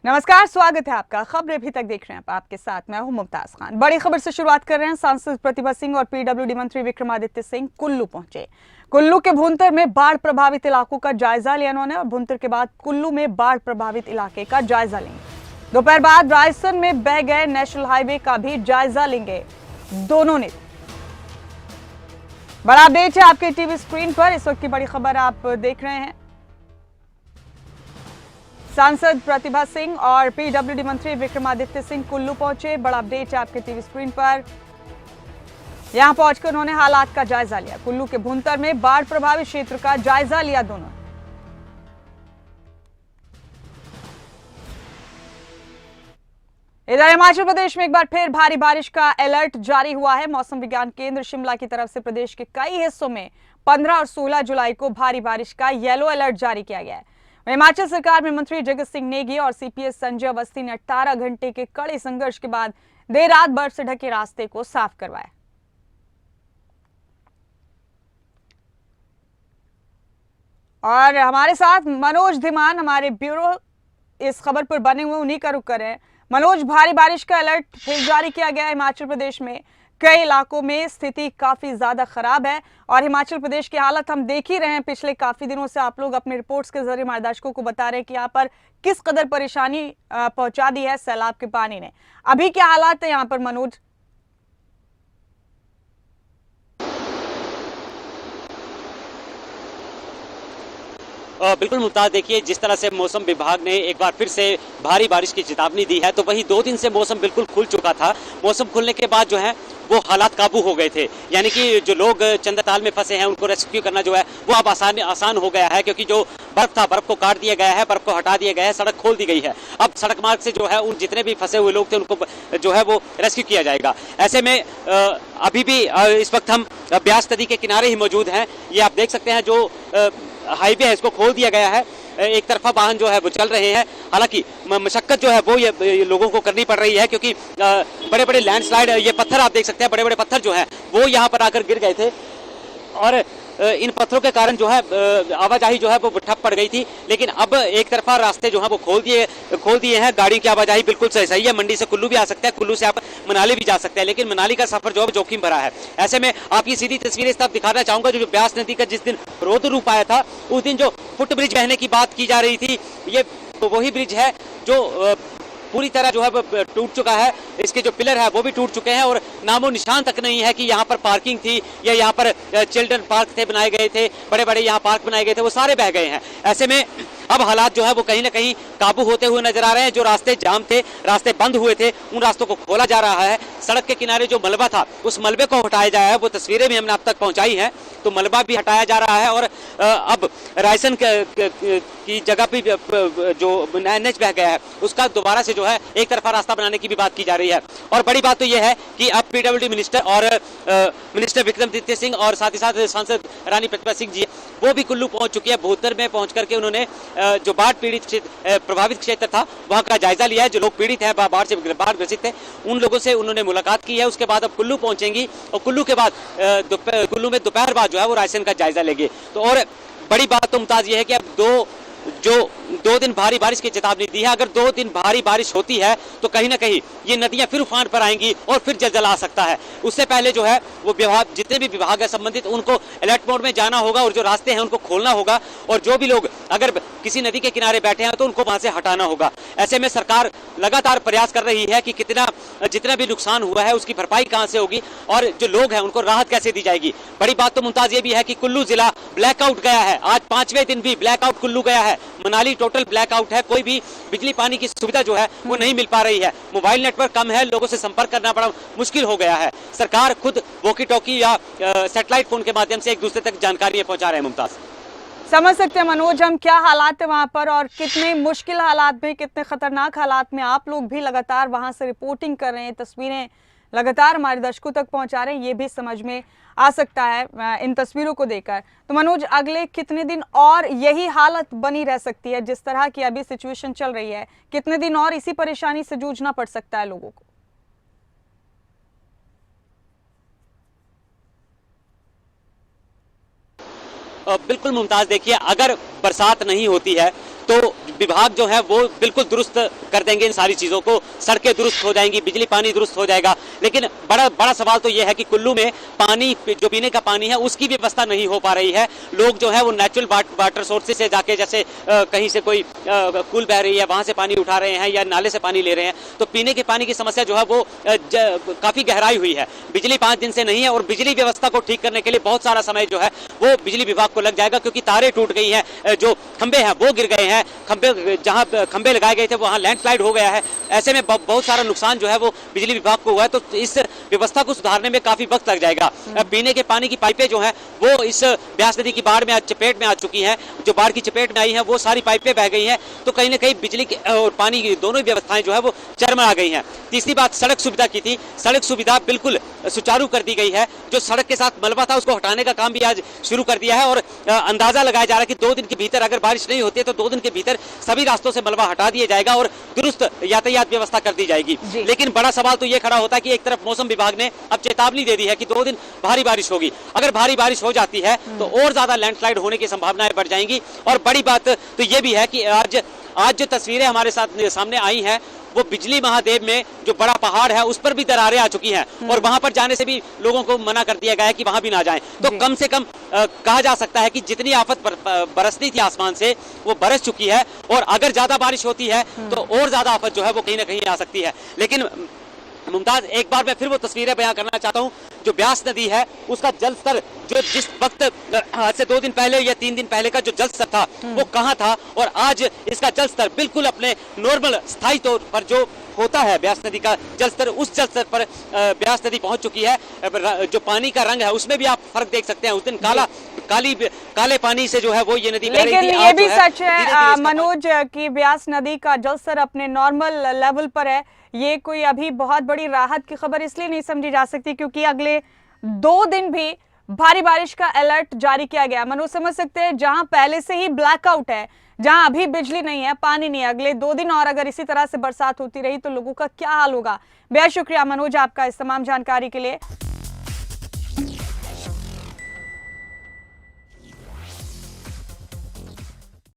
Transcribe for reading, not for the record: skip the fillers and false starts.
नमस्कार, स्वागत है आपका। खबरें अभी तक देख रहे हैं आपके साथ मैं हूं मुमताज खान। बड़ी खबर से शुरुआत कर रहे हैं। सांसद प्रतिभा सिंह और पीडब्ल्यूडी मंत्री विक्रमादित्य सिंह कुल्लू पहुंचे। कुल्लू के भुंतर में बाढ़ प्रभावित इलाकों का जायजा लिया उन्होंने और भुंतर के बाद कुल्लू में बाढ़ प्रभावित इलाके का जायजा लेंगे। दोपहर बाद रायसन में बह गए नेशनल हाईवे का भी जायजा लेंगे दोनों नेता। बड़ा अपडेट है आपके टीवी स्क्रीन पर। इस वक्त की बड़ी खबर आप देख रहे हैं। सांसद प्रतिभा सिंह और पीडब्ल्यूडी मंत्री विक्रमादित्य सिंह कुल्लू पहुंचे। बड़ा अपडेट है आपके टीवी स्क्रीन पर। यहां पहुंचकर उन्होंने हालात का जायजा लिया। कुल्लू के भुंतर में बाढ़ प्रभावित क्षेत्र का जायजा लिया दोनों। इधर हिमाचल प्रदेश में एक बार फिर भारी बारिश का अलर्ट जारी हुआ है। मौसम विज्ञान केंद्र शिमला की तरफ से प्रदेश के कई हिस्सों में 15 और 16 जुलाई को भारी बारिश का येलो अलर्ट जारी किया गया है। हिमाचल सरकार में मंत्री जगत सिंह नेगी और सीपीएस संजय अवस्थी ने 18 घंटे के कड़े संघर्ष के बाद देर रात बर्फ से ढके रास्ते को साफ करवाया। और हमारे साथ मनोज धीमान, हमारे ब्यूरो इस खबर पर बने हुए, उन्हीं का रुख करें। मनोज, भारी बारिश का अलर्ट फिर जारी किया गया है हिमाचल प्रदेश में। कई इलाकों में स्थिति काफी ज्यादा खराब है और हिमाचल प्रदेश की हालत हम देख ही रहे हैं। पिछले काफी दिनों से आप लोग अपने रिपोर्ट्स के जरिए हमारे दर्शकों को बता रहे हैं कि यहाँ पर किस कदर परेशानी पहुंचा दी है सैलाब के पानी ने। अभी क्या हालात है यहाँ पर मनोज? बिल्कुल मुमताज, देखिए जिस तरह से मौसम विभाग ने एक बार फिर से भारी बारिश की चेतावनी दी है, तो वही 2 दिन से मौसम बिल्कुल खुल चुका था। मौसम खुलने के बाद जो है वो हालात काबू हो गए थे, यानी कि जो लोग चंद्रताल में फंसे हैं उनको रेस्क्यू करना जो है वो अब आसान हो गया है, क्योंकि जो बर्फ था बर्फ को काट दिया गया है, बर्फ को हटा दिया गया है, सड़क खोल दी गई है। अब सड़क मार्ग से जो है उन जितने भी फंसे हुए लोग थे उनको जो है वो रेस्क्यू किया जाएगा। ऐसे में अभी भी इस वक्त हम ब्यास नदी के किनारे ही मौजूद हैं। ये आप देख सकते हैं, जो हाईवे है इसको खोल दिया गया है, एक तरफा वाहन जो है वो चल रहे हैं। हालांकि मशक्कत जो है वो ये लोगों को करनी पड़ रही है, क्योंकि बड़े बड़े लैंडस्लाइड, ये पत्थर आप देख सकते हैं, बड़े बड़े पत्थर जो हैं वो यहाँ पर आकर गिर गए थे और इन पत्थरों के कारण जो है आवाजाही जो है वो ठप पड़ गई थी। लेकिन अब एक तरफा रास्ते जो है वो खोल दिए हैं। गाड़ी की आवाजाही बिल्कुल सही है। मंडी से कुल्लू भी आ सकते हैं, कुल्लू से आप मनाली भी जा सकते हैं, लेकिन मनाली का सफर जो है जोखिम भरा है। ऐसे में आपकी सीधी तस्वीरें तब दिखाना चाहूंगा, जो ब्यास नदी का जिस दिन रौद्र रूप आया था उस दिन जो फुट ब्रिज बहने की बात की जा रही थी, ये वही ब्रिज है जो पूरी तरह जो है वो टूट चुका है। इसके जो पिलर है वो भी टूट चुके हैं और नामो निशान तक नहीं है कि यहाँ पर पार्किंग थी या यहाँ पर चिल्ड्रन पार्क थे बनाए गए थे, बड़े बड़े यहाँ पार्क बनाए गए थे, वो सारे बह गए हैं। ऐसे में अब हालात जो है वो कहीं ना कहीं काबू होते हुए नजर आ रहे हैं। जो रास्ते जाम थे, रास्ते बंद हुए थे, उन रास्तों को खोला जा रहा है। सड़क के किनारे जो मलबा था उस मलबे को हटाया जाया है। वो तस्वीरें भी हमने आप तक पहुंचाई हैं, तो मलबा भी हटाया जा रहा है और अब रायसन की जगह पे जो NH बह गया है उसका दोबारा से जो है एक तरफा रास्ता बनाने की भी बात की जा रही है। और बड़ी बात तो यह है कि अब पीडब्ल्यूडी मिनिस्टर और मिनिस्टर विक्रमादित्य सिंह और साथ ही साथ सांसद रानी प्रतिभा सिंह जी वो भी कुल्लू पहुंच चुकी है। भूंतर में पहुंच करके उन्होंने जो बाढ़ पीड़ित प्रभावित क्षेत्र था वहां का जायजा लिया है। जो लोग पीड़ित हैं, बाढ़ ग्रसित थे, उन लोगों से उन्होंने मुलाकात की है। उसके बाद अब कुल्लू पहुंचेंगी और कुल्लू के बाद कुल्लू में दोपहर बाद जो है वो रायसन का जायजा लेंगे। तो और बड़ी बात तो मुमताज ये है कि अब दो दिन भारी बारिश की चेतावनी दी है। अगर 2 दिन भारी बारिश होती है तो कहीं ना कहीं ये नदियां फिर उफान पर आएंगी और फिर जलजला आ सकता है। उससे पहले जो है वो विभाग, जितने भी विभाग है संबंधित, उनको अलर्ट मोड में जाना होगा और जो रास्ते हैं उनको खोलना होगा। और जो भी लोग अगर किसी नदी के किनारे बैठे हैं तो उनको वहां से हटाना होगा। ऐसे में सरकार लगातार प्रयास कर रही है कि जितना भी नुकसान हुआ है उसकी भरपाई कहां से होगी और जो लोग हैं उनको राहत कैसे दी जाएगी। बड़ी बात तो मुमताज ये भी है कि कुल्लू जिला ब्लैकआउट गया है। आज 5वें दिन भी ब्लैकआउट कुल्लू गया है। मनाली टोटल ब्लैकआउट है। कोई भी बिजली पानी की सुविधा जो है वो नहीं मिल पा रही है। मोबाइल नेटवर्क कम है, लोगों से संपर्क करना बड़ा मुश्किल हो गया है। सरकार खुद वॉकी टॉकी या सैटेलाइट फोन के माध्यम से एक दूसरे तक जानकारियां पहुंचा रहे हैं। मुमताज, समझ सकते हैं मनोज हम क्या हालात है वहां पर और कितने मुश्किल हालात में, कितने खतरनाक हालात में आप लोग भी लगातार वहां से रिपोर्टिंग कर रहे हैं, तस्वीरें लगातार हमारे दर्शकों तक पहुंचा रहे हैं। ये भी समझ में आ सकता है इन तस्वीरों को देखकर। तो मनोज, अगले कितने दिन और यही हालत बनी रह सकती है? जिस तरह की अभी सिचुएशन चल रही है, कितने दिन और इसी परेशानी से जूझना पड़ सकता है लोगों को? बिल्कुल मुमताज, देखिए अगर बरसात नहीं होती है तो विभाग जो है वो बिल्कुल दुरुस्त कर देंगे इन सारी चीज़ों को, सड़कें दुरुस्त हो जाएंगी, बिजली पानी दुरुस्त हो जाएगा। लेकिन बड़ा सवाल तो ये है कि कुल्लू में पानी जो पीने का पानी है उसकी व्यवस्था नहीं हो पा रही है। लोग जो है वो नेचुरल वाटर सोर्सेज से जाके, जैसे कहीं से कोई कूल बह रही है वहाँ से पानी उठा रहे हैं या नाले से पानी ले रहे हैं, तो पीने के पानी की समस्या जो है वो काफ़ी गहराई हुई है। बिजली 5 दिन से नहीं है और बिजली व्यवस्था को ठीक करने के लिए बहुत सारा समय जो है वो बिजली विभाग को लग जाएगा, क्योंकि तारे टूट गई हैं, जो खंबे हैं वो गिर गए हैं, खंबे जहां खंबे लगाए गए थे वहां लैंडस्लाइड हो गया है। ऐसे में बहुत सारा नुकसान जो है वो बिजली विभाग को हुआ है, तो इस व्यवस्था को सुधारने में काफी वक्त लग जाएगा। पीने के पानी की पाइपें जो हैं वो इस ब्यास नदी की बाढ़ में चपेट में आ चुकी हैं, जो बाढ़ की चपेट में आई हैं वो सारी पाइपें बह गई हैं, तो कहीं ना कहीं बिजली की और पानी की दोनों व्यवस्थाएं जो है वो चरमरा गई हैं। तीसरी बात सड़क सुविधा की थी, सड़क सुविधा बिल्कुल सुचारू कर दी गई है। जो सड़क के साथ मलबा था उसको हटाने का काम भी आज शुरू कर दिया है और अंदाजा लगाया जा रहा है कि 2 दिन के भीतर, अगर बारिश नहीं होती है तो 2 दिन के भीतर सभी रास्तों से मलबा हटा दिया जाएगा और दुरुस्त यातायात व्यवस्था कर दी जाएगी। लेकिन बड़ा सवाल तो ये खड़ा होता है कि एक तरफ मौसम विभाग ने अब चेतावनी दे दी है कि 2 दिन भारी बारिश होगी। अगर भारी बारिश हो जाती है तो और ज्यादा लैंडस्लाइड होने की संभावनाएं बढ़ जाएंगी। और बड़ी बात तो ये भी है कि आज जो तस्वीरें हमारे सामने आई हैं वो बिजली महादेव में जो बड़ा पहाड़ है उस पर भी दरारें आ चुकी हैं और वहां पर जाने से भी लोगों को मना कर दिया गया है कि वहां भी ना जाएं। तो कम से कम कहा जा सकता है कि जितनी आफत बरसनी थी आसमान से वो बरस चुकी है और अगर ज्यादा बारिश होती है तो और ज्यादा आफत जो है वो कहीं ना कहीं आ सकती है। लेकिन मुमताज, एक बार मैं फिर वो तस्वीरें बयां करना चाहता हूं, जो ब्यास नदी है उसका जल स्तर जो जिस वक्त आज से 2 दिन पहले या 3 दिन पहले का जो जल स्तर था वो कहां था और आज इसका जल स्तर बिल्कुल अपने नॉर्मल स्थायी तौर पर जो होता है ब्यास नदी का जल स्तर, उस जल स्तर पर ब्यास नदी पहुंच चुकी है। जो पानी का रंग है उसमें भी आप फर्क देख सकते हैं। उस दिन काले पानी से जो है वो ये नदी बह रही थी। लेकिन ये भी सच है मनोज कि ब्यास नदी का जल स्तर अपने नॉर्मल लेवल पर है। ये कोई अभी बहुत बड़ी राहत की खबर इसलिए नहीं समझी जा सकती क्योंकि अगले 2 दिन भी भारी बारिश का अलर्ट जारी किया गया। मनोज, समझ सकते हैं जहां पहले से ही ब्लैकआउट है, जहां अभी बिजली नहीं है, पानी नहीं है, अगले 2 दिन और अगर इसी तरह से बरसात होती रही तो लोगों का क्या हाल होगा। बेहद शुक्रिया मनोज आपका इस तमाम जानकारी के लिए।